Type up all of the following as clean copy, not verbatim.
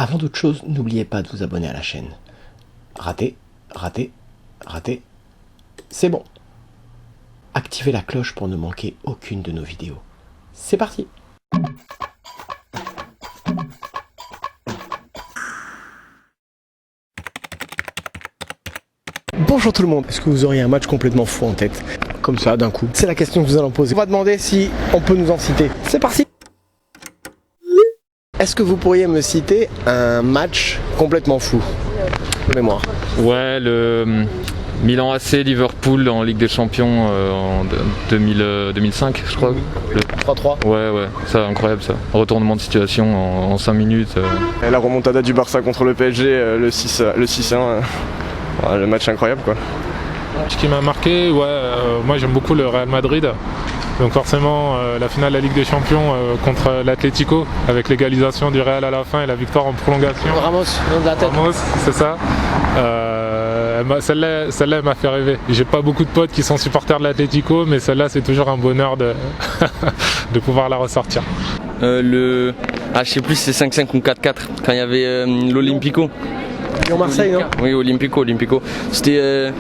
Avant toute chose, n'oubliez pas de vous abonner à la chaîne. Raté, raté, raté. C'est bon. Activez la cloche pour ne manquer aucune de nos vidéos. C'est parti. Bonjour tout le monde. Est-ce que vous auriez un match complètement fou en tête? Comme ça, d'un coup. C'est la question que nous allons poser. On va demander si on peut nous en citer. C'est parti. Est-ce que vous pourriez me citer un match complètement fou de mémoire? Ouais, le Milan AC Liverpool en Ligue des Champions en 2005, je crois. Le 3-3. Ouais, ça incroyable ça. Retournement de situation en 5 minutes. La remontada du Barça contre le PSG, le 6-1, le match incroyable quoi. Ce qui m'a marqué, moi j'aime beaucoup le Real Madrid. Donc forcément la finale de la Ligue des Champions contre l'Atlético avec l'égalisation du Real à la fin et la victoire en prolongation. Ramos, nom de la tête. Ramos, c'est ça. Celle-là elle m'a fait rêver. J'ai pas beaucoup de potes qui sont supporters de l'Atlético, mais celle-là c'est toujours un bonheur de, de pouvoir la ressortir. Je sais plus si c'est 5-5 ou 4-4 quand il y avait l'Olympico. Lyon-Marseille, non? Oui, Olympico. C'était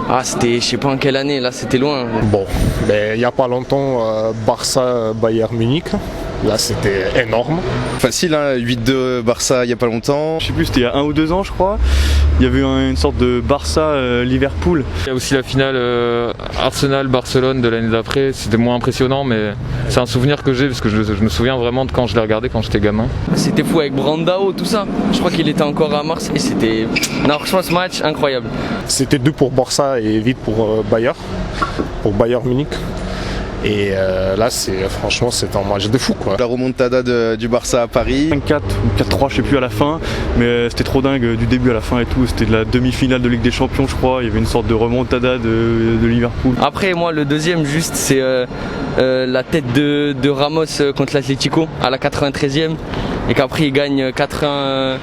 je sais pas en quelle année, là c'était loin. Bon, mais il n'y a pas longtemps, Barça-Bayern Munich. Là c'était énorme. Facile, hein, 8-2 Barça il n'y a pas longtemps. Je sais plus, c'était il y a 1 ou 2 ans je crois. Il y avait une sorte de Barça-Liverpool. Il y a aussi la finale Arsenal-Barcelone de l'année d'après. C'était moins impressionnant, mais c'est un souvenir que j'ai parce que je me souviens vraiment de quand je l'ai regardé quand j'étais gamin. C'était fou avec Brandao, tout ça. Je crois qu'il était encore à Marseille. C'était. Non, franchement, ce match incroyable. C'était 2 pour Barça et vite pour Bayern Munich. Et là, franchement, c'est un match de fou quoi. La remontada du Barça à Paris. 5-4 ou 4-3, je sais plus à la fin, mais c'était trop dingue du début à la fin et tout. C'était de la demi-finale de Ligue des Champions, je crois. Il y avait une sorte de remontada de Liverpool. Après, moi, le deuxième, juste, c'est la tête de Ramos contre l'Atlético à la 93e. Et qu'après, il gagne 4-1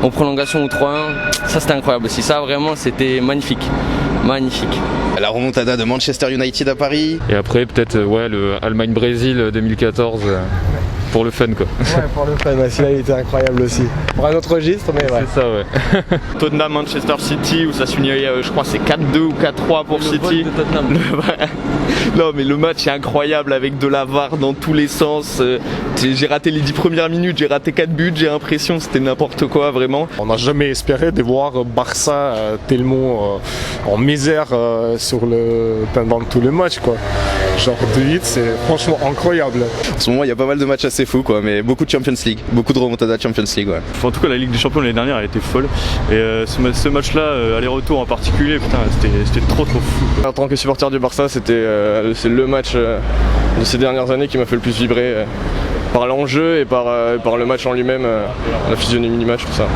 en prolongation ou 3-1. Ça, c'était incroyable aussi. Ça, vraiment, c'était magnifique. Magnifique. La remontada de Manchester United à Paris. Et après peut-être le Allemagne-Brésil 2014 pour le fun quoi. Ouais, pour le fun, celui-là il était incroyable aussi. Pour un autre registre, mais ouais. C'est ça, ouais. Tottenham Manchester City où ça se finit, je crois c'est 4-2 ou 4-3 pour City. Non mais le match est incroyable avec de la VAR dans tous les sens. J'ai raté les 10 premières minutes, j'ai raté 4 buts, j'ai l'impression que c'était n'importe quoi vraiment. On n'a jamais espéré de voir Barça tellement en misère pendant tout le match quoi. Genre 2-8, c'est franchement incroyable. En ce moment il y a pas mal de matchs assez fous quoi, mais beaucoup de Champions League, beaucoup de remontada Champions League ouais. En tout cas la Ligue des Champions l'année dernière elle était folle. Et ce match là, aller-retour en particulier, putain c'était trop fou. En tant que supporter du Barça c'est le match de ces dernières années qui m'a fait le plus vibrer. Par l'enjeu et par le match en lui-même, la physionomie du match, tout ça.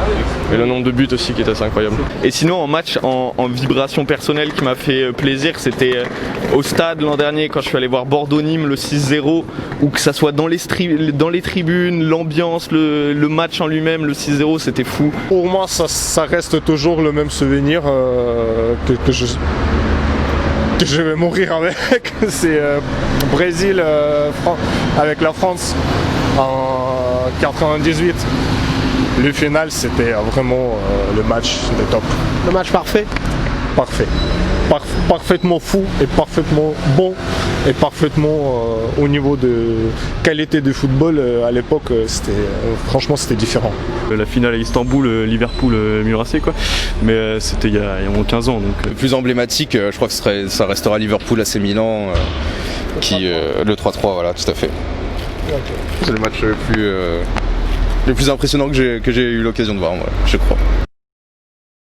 Et le nombre de buts aussi qui est assez incroyable. Et sinon en match, en vibration personnelle qui m'a fait plaisir, c'était au stade l'an dernier quand je suis allé voir Bordeaux-Nîmes le 6-0, ou que ça soit dans les tribunes, l'ambiance, le match en lui-même, le 6-0, c'était fou. Pour moi ça reste toujours le même souvenir que je vais mourir avec. C'est Brésil avec la France en 98. Le final c'était vraiment le match de top. Le match parfait? Parfait. Parfaitement fou et parfaitement bon et parfaitement au niveau de qualité de football à l'époque franchement c'était différent. La finale à Istanbul, Liverpool-Milan AC quoi, mais c'était il y a moins 15 ans donc. Le plus emblématique je crois que ça restera Liverpool AC Milan le 3-3 voilà tout à fait. Okay. C'est le match le plus impressionnant que j'ai eu l'occasion de voir moi, je crois.